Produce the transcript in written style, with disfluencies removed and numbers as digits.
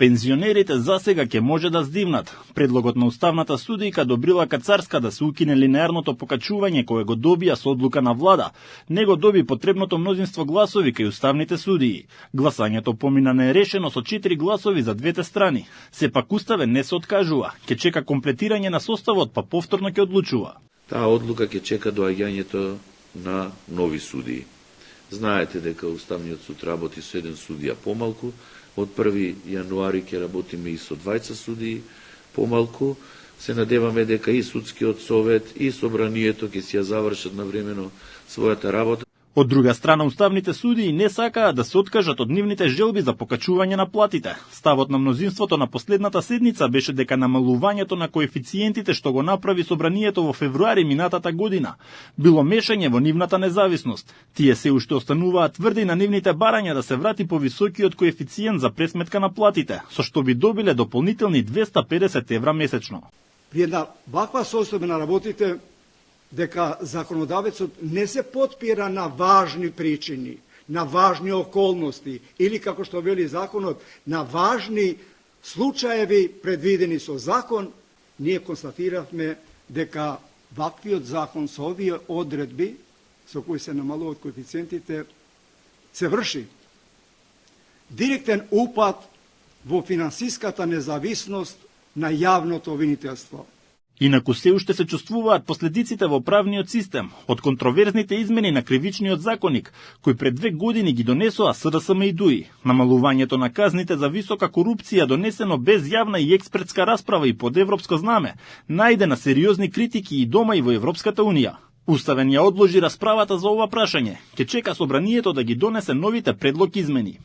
Пензионерите засега ќе може да здивнат. Предлогот на уставната судијка Добрила Кацарска да се укине линеарното покачување кое го добија со одлука на влада, не го доби потребното мнозинство гласови кај уставните судии. Гласањето помина нерешено со 4 гласови за двете страни. Сепак уставен не се откажува, ќе чека комплетирање на составот, па повторно ќе одлучува. Таа одлука ќе чека доаѓањето на нови судии. Знаете дека уставниот суд работи со 1 судија помалку. Од 1. јануари ќе работиме и со 20 судии помалку. Се надеваме дека и судскиот совет и собранието ќе си ја завршат навремено својата работа. Од друга страна, уставните судии не сакаат да се откажат од нивните желби за покачување на платите. Ставот на мнозинството на последната седница беше дека намалувањето на коефициентите што го направи собранието во февруари минатата година било мешање во нивната независност. Тие се уште остануваат тврди на нивните барања да се врати повисокиот коефициент за пресметка на платите, со што би добиле дополнителни 250 евра месечно. При една ваква состојба на работите дека законодавецот не се потпира на важни причини, на важни околности или, како што вели законот, на важни случаеви предвидени со закон, ние констатиравме дека ваквиот закон со овие одредби со кои се намалуваат коефициентите се врши директен упад во финансиската независност на јавното обвинителство. Инаку се уште се чувствуваат последиците во правниот систем од контроверзните измени на кривичниот законник, кои пред 2 години ги донесоа СДСМ и ДУИ. Намалувањето на казните за висока корупција, донесено без јавна и експертска расправа и под европско знаме, најде на сериозни критики и дома и во Европската унија. Уставен ја одложи расправата за ова прашање. Ќе чека собранието да ги донесе новите предлог измени.